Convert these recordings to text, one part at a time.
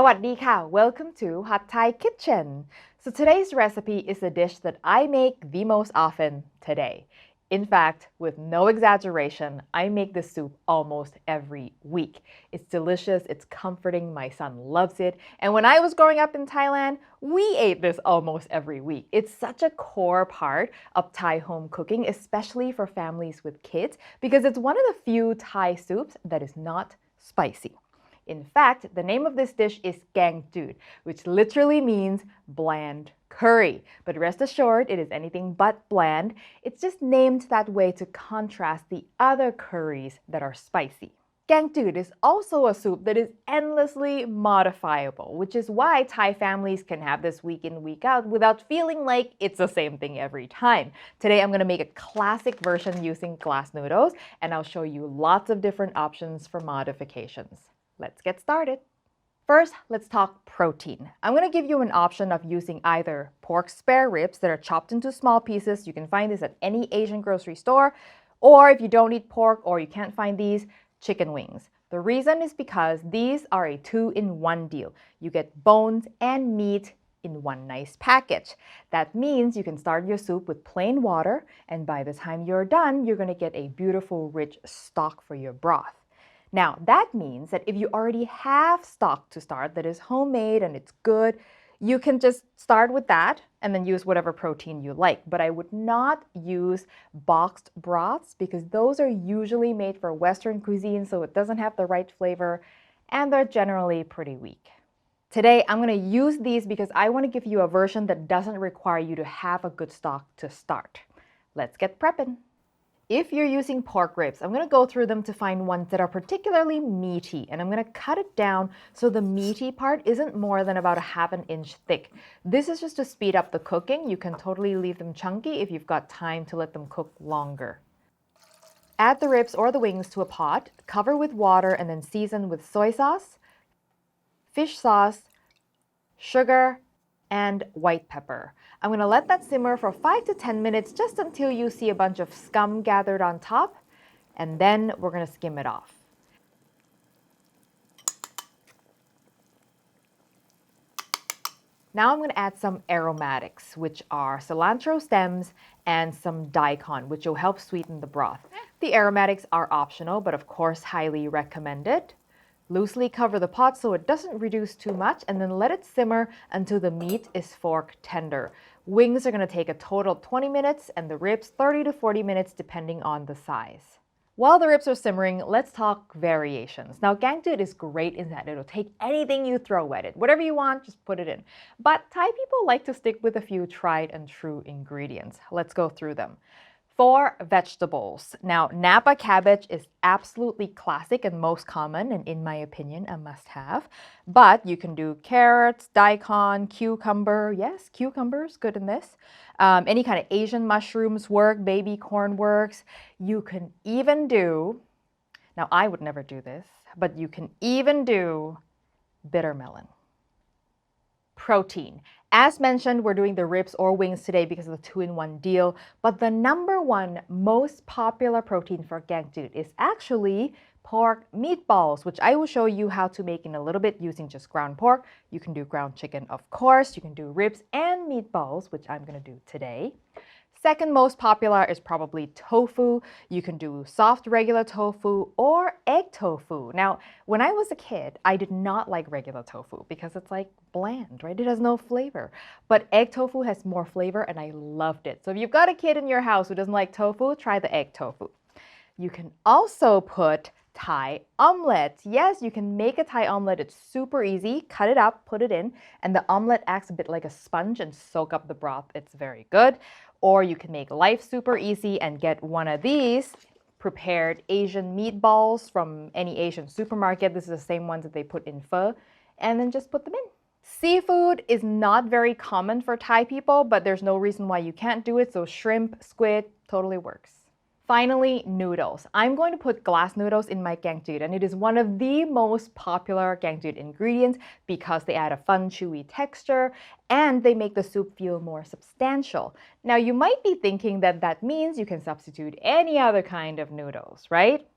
สวัสดีค่ะ Welcome to Hot Thai Kitchen. So today's recipe is a dish that I make the most often today. In fact, with no exaggeration, I make this soup almost every week. It's delicious, it's comforting, my son loves it. And when I was growing up in Thailand, we ate this almost every week. It's such a core part of Thai home cooking, especially for families with kids, because it's one of the few Thai soups that is not spicy. In fact, the name of this dish is Gaeng Jued, which literally means bland curry. But rest assured, it is anything but bland. It's just named that way to contrast the other curries that are spicy. Gaeng Jued is also a soup that is endlessly modifiable, which is why Thai families can have this week in, week out without feeling like it's the same thing every time. Today I'm going to make a classic version using glass noodles, and I'll show you lots of different options for modifications. Let's get started. First, let's talk protein. I'm going to give you an option of using either pork spare ribs that are chopped into small pieces. You can find this at any Asian grocery store. Or if you don't eat pork or you can't find these, chicken wings. The reason is because these are a 2-in-1 deal. You get bones and meat in one nice package. That means you can start your soup with plain water, and by the time you're done, you're going to get a beautiful, rich stock for your broth. Now, that means that if you already have stock to start that is homemade and it's good, you can just start with that and then use whatever protein you like. But I would not use boxed broths because those are usually made for Western cuisine, so it doesn't have the right flavor, and they're generally pretty weak. Today, I'm going to use these because I want to give you a version that doesn't require you to have a good stock to start. Let's get prepping. If you're using pork ribs, I'm going to go through them to find ones that are particularly meaty, and I'm going to cut it down so the meaty part isn't more than about 1/2 inch thick. This is just to speed up the cooking. You can totally leave them chunky if you've got time to let them cook longer. Add the ribs or the wings to a pot, cover with water, and then season with soy sauce, fish sauce, sugar, and white pepper. I'm going to let that simmer for 5 to 10 minutes just until you see a bunch of scum gathered on top, and then we're going to skim it off. Now I'm going to add some aromatics, which are cilantro stems and some daikon, which will help sweeten the broth. The aromatics are optional, but of course highly recommended. Loosely cover the pot so it doesn't reduce too much, and then let it simmer until the meat is fork tender. Wings are going to take a total of 20 minutes and the ribs 30 to 40 minutes depending on the size. While the ribs are simmering, let's talk variations. Now, Gaeng Jued is great in that it'll take anything you throw at it. Whatever you want, just put it in. But Thai people like to stick with a few tried and true ingredients. Let's go through them. For vegetables. Now, Napa cabbage is absolutely classic and most common, and in my opinion, a must-have. But you can do carrots, daikon, cucumber. Yes, cucumbers, good in this. Any kind of Asian mushrooms work, baby corn works. You can even do, now I would never do this, but you can even do bitter melon. Protein. As mentioned, we're doing the ribs or wings today because of the 2-in-1 deal, but the #1 most popular protein for Gaeng Jued is actually pork meatballs, which I will show you how to make in a little bit using just ground pork. You can do ground chicken, of course. You can do ribs and meatballs, which I'm going to do today. Second most popular is probably tofu. You can do soft regular tofu or egg tofu. Now, when I was a kid, I did not like regular tofu because it's like bland, right? It has no flavor. But egg tofu has more flavor and I loved it. So if you've got a kid in your house who doesn't like tofu, try the egg tofu. You can also put Thai omelette. Yes, you can make a Thai omelette. It's super easy. Cut it up, put it in, and the omelette acts a bit like a sponge and soak up the broth. It's very good. Or you can make life super easy and get one of these prepared Asian meatballs from any Asian supermarket. This is the same ones that they put in pho, and then just put them in. Seafood is not very common for Thai people, but there's no reason why you can't do it. So shrimp, squid, totally works. Finally, noodles. I'm going to put glass noodles in my Gaeng Jued, and it is one of the most popular Gaeng Jued ingredients because they add a fun, chewy texture and they make the soup feel more substantial. Now, you might be thinking that that means you can substitute any other kind of noodles, right?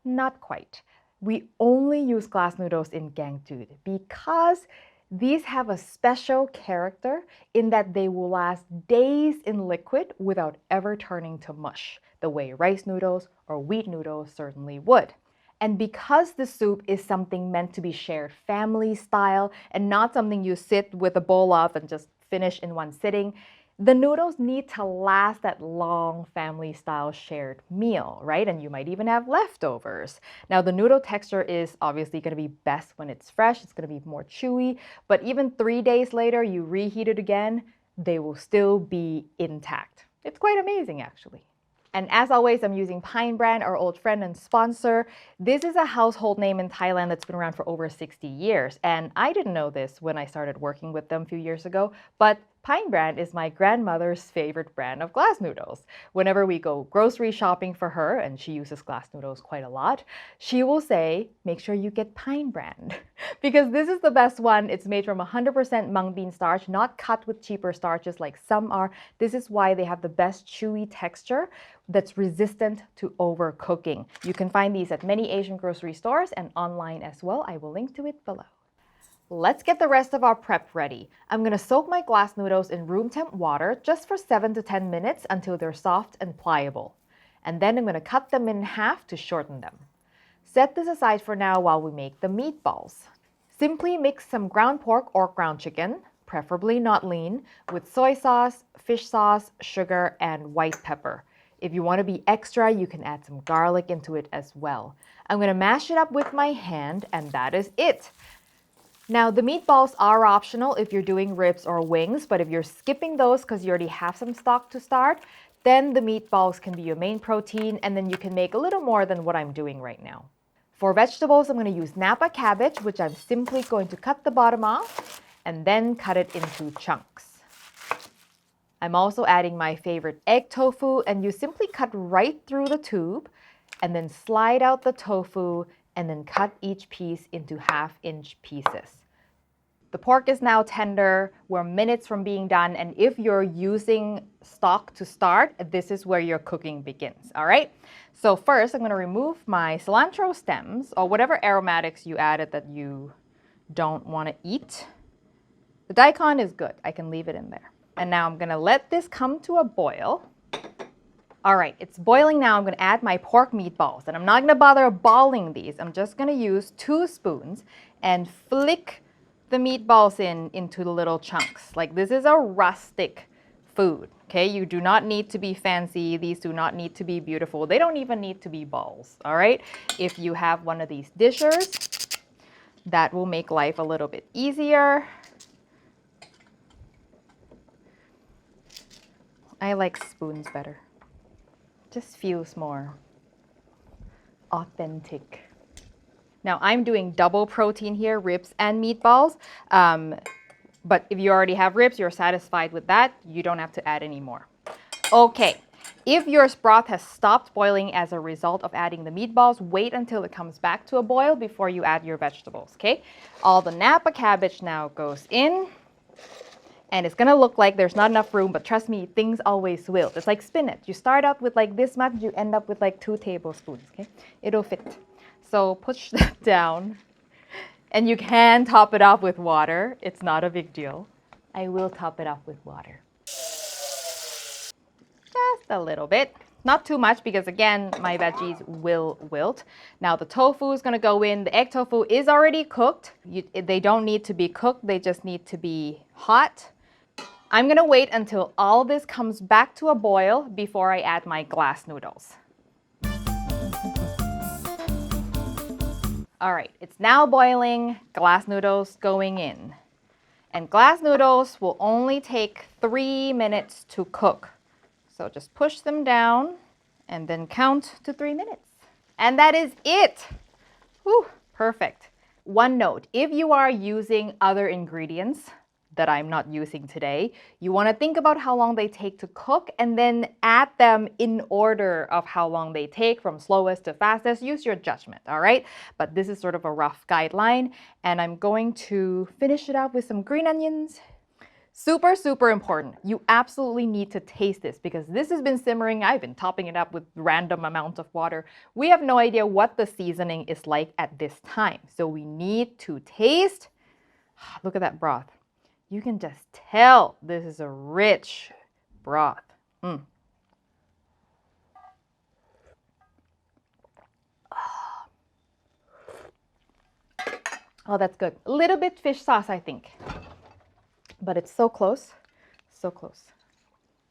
Not quite. We only use glass noodles in Gaeng Jued because these have a special character in that they will last days in liquid without ever turning to mush, the way rice noodles or wheat noodles certainly would. And because the soup is something meant to be shared family style and not something you sit with a bowl of and just finish in one sitting, the noodles need to last that long family style shared meal, right? And you might even have leftovers. Now, the noodle texture is obviously going to be best when it's fresh. It's going to be more chewy, but even 3 days later, you reheat it again, they will still be intact. It's quite amazing, actually. And as always, I'm using Pailin brand, our old friend and sponsor. This is a household name in Thailand that's been around for over 60 years. And I didn't know this when I started working with them a few years ago, but Pailin brand is my grandmother's favorite brand of glass noodles. Whenever we go grocery shopping for her, and she uses glass noodles quite a lot, she will say, make sure you get Pailin brand. Because this is the best one. It's made from 100% mung bean starch, not cut with cheaper starches like some are. This is why they have the best chewy texture that's resistant to overcooking. You can find these at many Asian grocery stores and online as well. I will link to it below. Let's get the rest of our prep ready. I'm going to soak my glass noodles in room temp water just for 7 to 10 minutes until they're soft and pliable. And then I'm going to cut them in half to shorten them. Set this aside for now while we make the meatballs. Simply mix some ground pork or ground chicken, preferably not lean, with soy sauce, fish sauce, sugar, and white pepper. If you want to be extra, you can add some garlic into it as well. I'm going to mash it up with my hand, and that is it. Now, the meatballs are optional if you're doing ribs or wings, but if you're skipping those because you already have some stock to start, then the meatballs can be your main protein, and then you can make a little more than what I'm doing right now. For vegetables, I'm going to use Napa cabbage, which I'm simply going to cut the bottom off and then cut it into chunks. I'm also adding my favorite egg tofu, and you simply cut right through the tube and then slide out the tofu and then cut each piece into half-inch pieces. The pork is now tender. We're minutes from being done, and if you're using stock to start, this is where your cooking begins, all right? So first, I'm going to remove my cilantro stems or whatever aromatics you added that you don't want to eat. The daikon is good. I can leave it in there. And now I'm going to let this come to a boil. All right, it's boiling now. I'm going to add my pork meatballs, and I'm not going to bother balling these. I'm just going to use 2 spoons and flick the meatballs into the little chunks. Like, this is a rustic food, okay? You do not need to be fancy. These do not need to be beautiful. They don't even need to be balls, all right? If you have one of these dishers, that will make life a little bit easier. I like spoons better. Just feels more authentic. Now I'm doing double protein here, ribs and meatballs. But if you already have ribs, you're satisfied with that, you don't have to add any more. Okay, if your broth has stopped boiling as a result of adding the meatballs, wait until it comes back to a boil before you add your vegetables, okay? All the Napa cabbage now goes in. And it's gonna look like there's not enough room, but trust me, things always will. It's like spinach. You start out with like this much, you end up with like 2 tablespoons, okay? It'll fit. So push that down. And you can top it off with water. It's not a big deal. I will top it off with water. Just a little bit. Not too much because, again, my veggies will wilt. Now the tofu is gonna go in. The egg tofu is already cooked. They don't need to be cooked. They just need to be hot. I'm gonna wait until all this comes back to a boil before I add my glass noodles. All right, it's now boiling, glass noodles going in. And glass noodles will only take 3 minutes to cook. So just push them down and then count to 3 minutes. And that is it. Whew, perfect. One note, if you are using other ingredients that I'm not using today, you want to think about how long they take to cook and then add them in order of how long they take from slowest to fastest. Use your judgment, all right? But this is sort of a rough guideline, and I'm going to finish it out with some green onions. Super, super important. You absolutely need to taste this because this has been simmering. I've been topping it up with random amounts of water. We have no idea what the seasoning is like at this time. So we need to taste. Look at that broth. You can just tell this is a rich broth. Oh, that's good. A little bit fish sauce, I think. But it's so close. So close.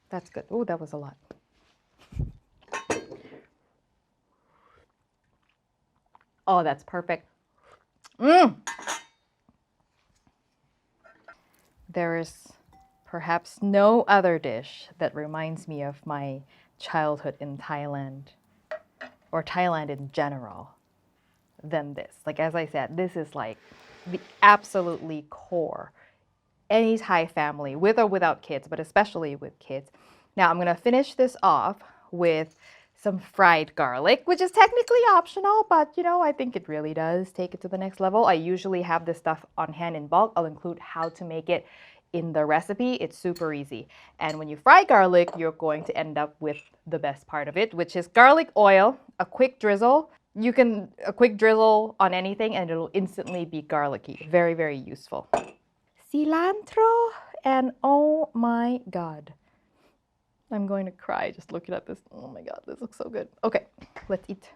That's good. Oh, that was a lot. Oh, that's perfect. There is perhaps no other dish that reminds me of my childhood in Thailand, or Thailand in general, than this. Like, as I said, this is like the absolutely core. Any Thai family, with or without kids, but especially with kids. Now, I'm going to finish this off with some fried garlic, which is technically optional, but you know, I think it really does take it to the next level. I usually have this stuff on hand in bulk. I'll include how to make it in the recipe. It's super easy. And when you fry garlic, you're going to end up with the best part of it, which is garlic oil, a quick drizzle. You can a quick drizzle on anything and it'll instantly be garlicky. Very, very useful. Cilantro, and oh my God, I'm going to cry just looking at this. Oh my God, this looks so good. Okay, let's eat.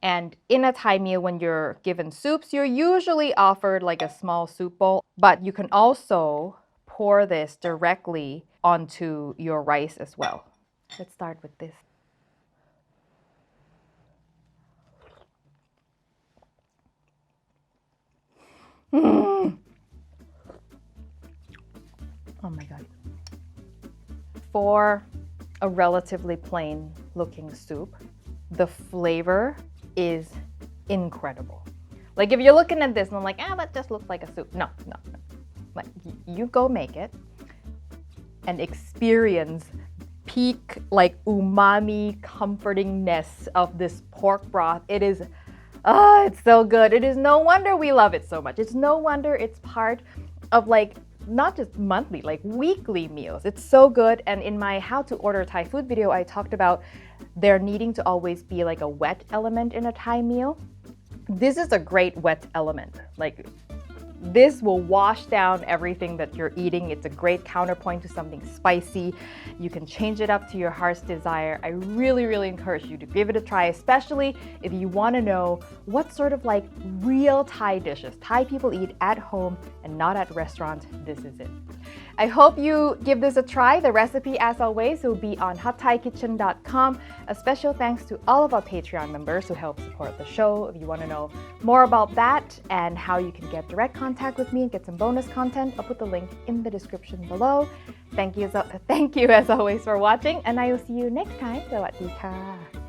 And in a Thai meal, when you're given soups, you're usually offered like a small soup bowl, but you can also pour this directly onto your rice as well. Let's start with this. Oh my God. For a relatively plain looking soup, the flavor is incredible. Like if you're looking at this and I'm like, that just looks like a soup. No. Like you go make it and experience peak like umami comfortingness of this pork broth. It is, it's so good. It is no wonder we love it so much. It's no wonder it's part of like not just monthly, like weekly meals. It's so good. And in my how to order Thai food video, I talked about there needing to always be like a wet element in a Thai meal. This is a great wet element. Like this will wash down everything that you're eating. It's a great counterpoint to something spicy. You can change it up to your heart's desire. I really, really encourage you to give it a try, especially if you want to know what sort of like real Thai dishes Thai people eat at home and not at restaurants. This is it. I hope you give this a try. The recipe, as always, will be on hotthaikitchen.com. A special thanks to all of our Patreon members who help support the show. If you want to know more about that and how you can get direct contact with me and get some bonus content, I'll put the link in the description below. Thank you as always for watching, and I will see you next time. สวัสดีค่ะ